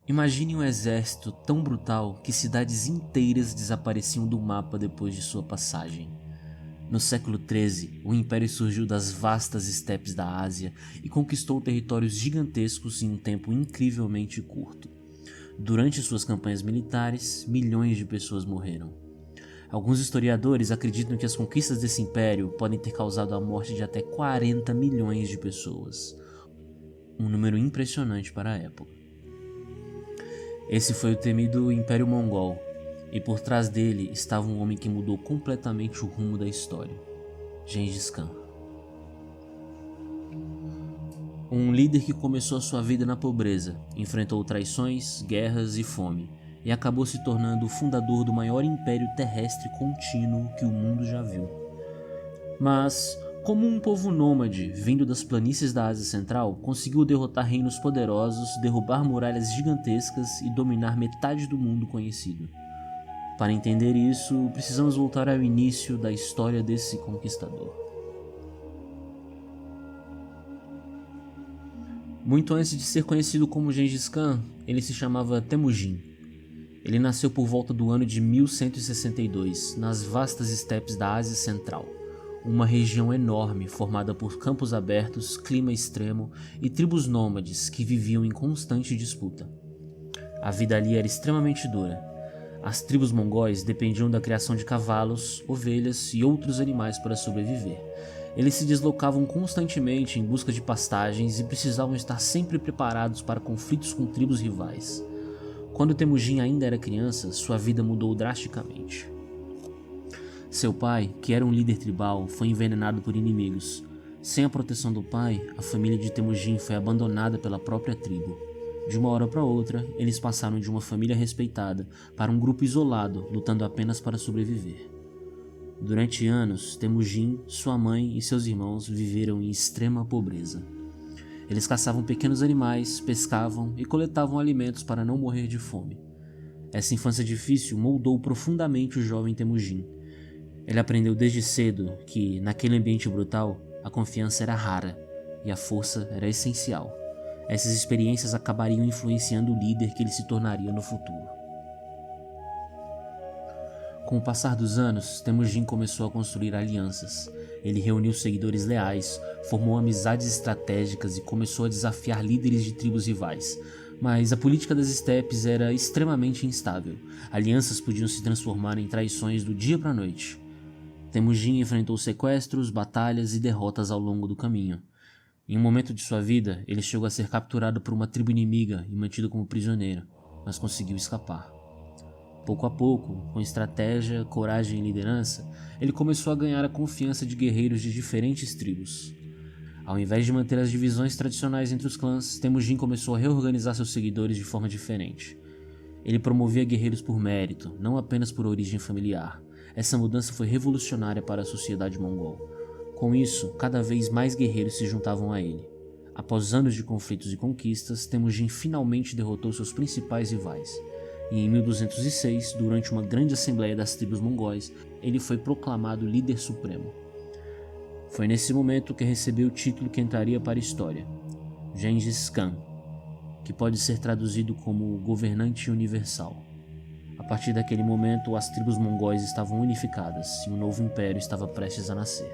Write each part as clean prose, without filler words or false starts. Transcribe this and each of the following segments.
Imagine um exército tão brutal que cidades inteiras desapareciam do mapa depois de sua passagem. No século XIII, o Império surgiu das vastas estepes da Ásia e conquistou territórios gigantescos em um tempo incrivelmente curto. Durante suas campanhas militares, milhões de pessoas morreram. Alguns historiadores acreditam que as conquistas desse império podem ter causado a morte de até 40 milhões de pessoas, um número impressionante para a época. Esse foi o temido Império Mongol, e por trás dele estava um homem que mudou completamente o rumo da história, Gengis Khan. Um líder que começou a sua vida na pobreza, enfrentou traições, guerras e fome, e acabou se tornando o fundador do maior império terrestre contínuo que o mundo já viu. Mas, como um povo nômade vindo das planícies da Ásia Central, conseguiu derrotar reinos poderosos, derrubar muralhas gigantescas e dominar metade do mundo conhecido. Para entender isso, precisamos voltar ao início da história desse conquistador. Muito antes de ser conhecido como Gengis Khan, ele se chamava Temujin. Ele nasceu por volta do ano de 1162, nas vastas estepes da Ásia Central, uma região enorme formada por campos abertos, clima extremo e tribos nômades que viviam em constante disputa. A vida ali era extremamente dura. As tribos mongóis dependiam da criação de cavalos, ovelhas e outros animais para sobreviver. Eles se deslocavam constantemente em busca de pastagens e precisavam estar sempre preparados para conflitos com tribos rivais. Quando Temujin ainda era criança, sua vida mudou drasticamente. Seu pai, que era um líder tribal, foi envenenado por inimigos. Sem a proteção do pai, a família de Temujin foi abandonada pela própria tribo. De uma hora para outra, eles passaram de uma família respeitada para um grupo isolado, lutando apenas para sobreviver. Durante anos, Temujin, sua mãe e seus irmãos viveram em extrema pobreza. Eles caçavam pequenos animais, pescavam e coletavam alimentos para não morrer de fome. Essa infância difícil moldou profundamente o jovem Temujin. Ele aprendeu desde cedo que, naquele ambiente brutal, a confiança era rara e a força era essencial. Essas experiências acabariam influenciando o líder que ele se tornaria no futuro. Com o passar dos anos, Temujin começou a construir alianças. Ele reuniu seguidores leais, formou amizades estratégicas e começou a desafiar líderes de tribos rivais. Mas a política das estepes era extremamente instável. Alianças podiam se transformar em traições do dia para a noite. Temujin enfrentou sequestros, batalhas e derrotas ao longo do caminho. Em um momento de sua vida, ele chegou a ser capturado por uma tribo inimiga e mantido como prisioneiro, mas conseguiu escapar. Pouco a pouco, com estratégia, coragem e liderança, ele começou a ganhar a confiança de guerreiros de diferentes tribos. Ao invés de manter as divisões tradicionais entre os clãs, Temujin começou a reorganizar seus seguidores de forma diferente. Ele promovia guerreiros por mérito, não apenas por origem familiar. Essa mudança foi revolucionária para a sociedade mongol. Com isso, cada vez mais guerreiros se juntavam a ele. Após anos de conflitos e conquistas, Temujin finalmente derrotou seus principais rivais. E em 1206, durante uma grande assembleia das tribos mongóis, ele foi proclamado líder supremo. Foi nesse momento que recebeu o título que entraria para a história, Gengis Khan, que pode ser traduzido como governante universal. A partir daquele momento, as tribos mongóis estavam unificadas e um novo império estava prestes a nascer.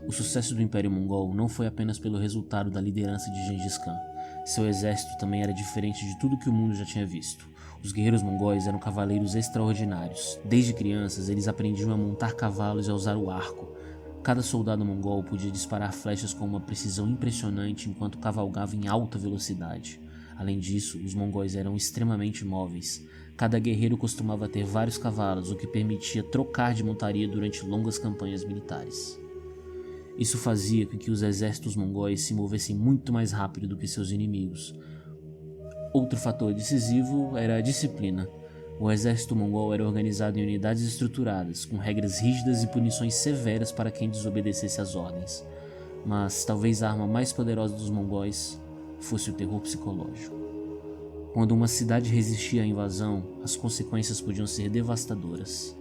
O sucesso do Império Mongol não foi apenas pelo resultado da liderança de Gengis Khan. Seu exército também era diferente de tudo que o mundo já tinha visto. Os guerreiros mongóis eram cavaleiros extraordinários. Desde crianças, eles aprendiam a montar cavalos e a usar o arco. Cada soldado mongol podia disparar flechas com uma precisão impressionante enquanto cavalgava em alta velocidade. Além disso, os mongóis eram extremamente móveis. Cada guerreiro costumava ter vários cavalos, o que permitia trocar de montaria durante longas campanhas militares. Isso fazia com que os exércitos mongóis se movessem muito mais rápido do que seus inimigos. Outro fator decisivo era a disciplina. O exército mongol era organizado em unidades estruturadas, com regras rígidas e punições severas para quem desobedecesse às ordens. Mas talvez a arma mais poderosa dos mongóis fosse o terror psicológico. Quando uma cidade resistia à invasão, as consequências podiam ser devastadoras.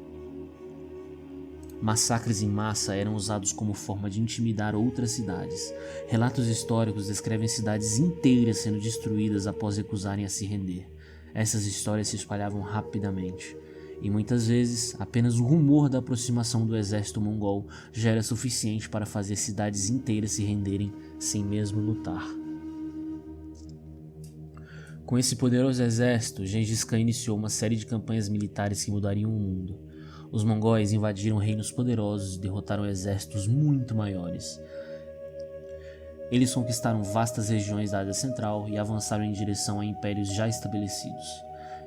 Massacres em massa eram usados como forma de intimidar outras cidades. Relatos históricos descrevem cidades inteiras sendo destruídas após recusarem a se render. Essas histórias se espalhavam rapidamente, e muitas vezes apenas o rumor da aproximação do exército mongol já era suficiente para fazer cidades inteiras se renderem sem mesmo lutar. Com esse poderoso exército, Gengis Khan iniciou uma série de campanhas militares que mudariam o mundo. Os mongóis invadiram reinos poderosos e derrotaram exércitos muito maiores. Eles conquistaram vastas regiões da Ásia Central e avançaram em direção a impérios já estabelecidos.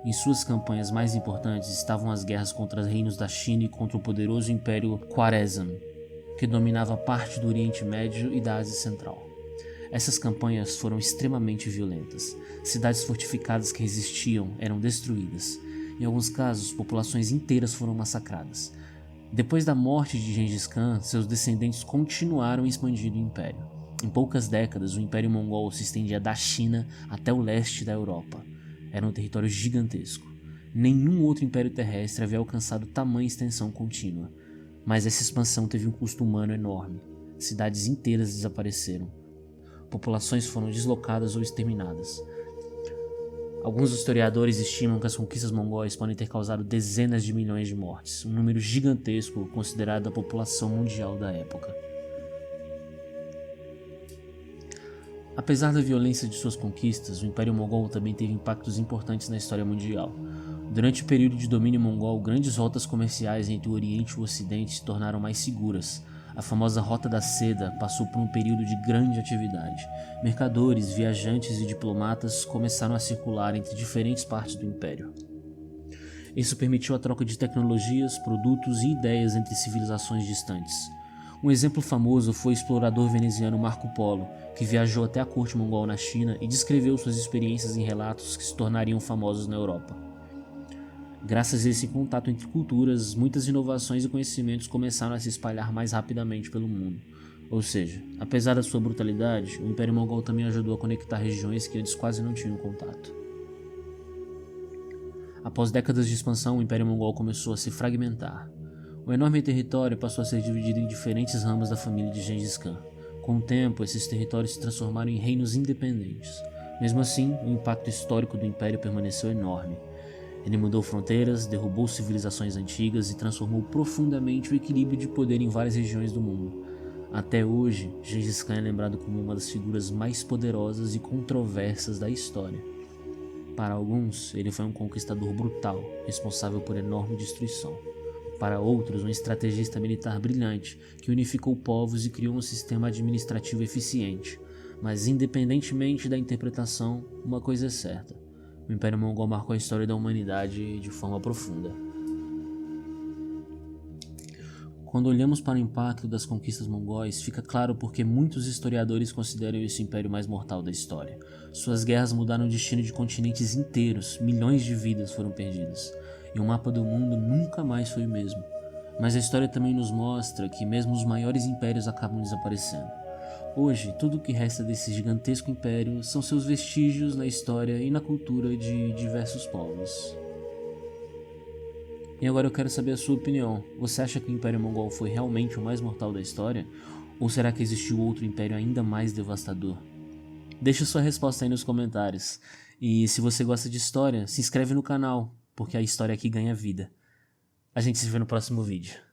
Em suas campanhas mais importantes estavam as guerras contra os reinos da China e contra o poderoso Império Khwarezm, que dominava parte do Oriente Médio e da Ásia Central. Essas campanhas foram extremamente violentas. Cidades fortificadas que resistiam eram destruídas. Em alguns casos, populações inteiras foram massacradas. Depois da morte de Gengis Khan, seus descendentes continuaram expandindo o império. Em poucas décadas, o Império Mongol se estendia da China até o leste da Europa. Era um território gigantesco. Nenhum outro império terrestre havia alcançado tamanha extensão contínua. Mas essa expansão teve um custo humano enorme. Cidades inteiras desapareceram. Populações foram deslocadas ou exterminadas. Alguns historiadores estimam que as conquistas mongóis podem ter causado dezenas de milhões de mortes, um número gigantesco considerado a população mundial da época. Apesar da violência de suas conquistas, o Império Mongol também teve impactos importantes na história mundial. Durante o período de domínio mongol, grandes rotas comerciais entre o Oriente e o Ocidente se tornaram mais seguras. A famosa Rota da Seda passou por um período de grande atividade. Mercadores, viajantes e diplomatas começaram a circular entre diferentes partes do Império. Isso permitiu a troca de tecnologias, produtos e ideias entre civilizações distantes. Um exemplo famoso foi o explorador veneziano Marco Polo, que viajou até a corte mongol na China e descreveu suas experiências em relatos que se tornariam famosos na Europa. Graças a esse contato entre culturas, muitas inovações e conhecimentos começaram a se espalhar mais rapidamente pelo mundo. Ou seja, apesar da sua brutalidade, o Império Mongol também ajudou a conectar regiões que antes quase não tinham contato. Após décadas de expansão, o Império Mongol começou a se fragmentar. O enorme território passou a ser dividido em diferentes ramos da família de Gengis Khan. Com o tempo, esses territórios se transformaram em reinos independentes. Mesmo assim, o impacto histórico do Império permaneceu enorme. Ele mudou fronteiras, derrubou civilizações antigas e transformou profundamente o equilíbrio de poder em várias regiões do mundo. Até hoje, Gengis Khan é lembrado como uma das figuras mais poderosas e controversas da história. Para alguns, ele foi um conquistador brutal, responsável por enorme destruição. Para outros, um estrategista militar brilhante, que unificou povos e criou um sistema administrativo eficiente. Mas independentemente da interpretação, uma coisa é certa: o Império Mongol marcou a história da humanidade de forma profunda. Quando olhamos para o impacto das conquistas mongóis, fica claro porque muitos historiadores consideram esse império mais mortal da história. Suas guerras mudaram o destino de continentes inteiros, milhões de vidas foram perdidas, e o mapa do mundo nunca mais foi o mesmo. Mas a história também nos mostra que mesmo os maiores impérios acabam desaparecendo. Hoje, tudo o que resta desse gigantesco império são seus vestígios na história e na cultura de diversos povos. E agora eu quero saber a sua opinião. Você acha que o Império Mongol foi realmente o mais mortal da história? Ou será que existiu outro império ainda mais devastador? Deixa sua resposta aí nos comentários. E se você gosta de história, se inscreve no canal, porque a história aqui ganha vida. A gente se vê no próximo vídeo.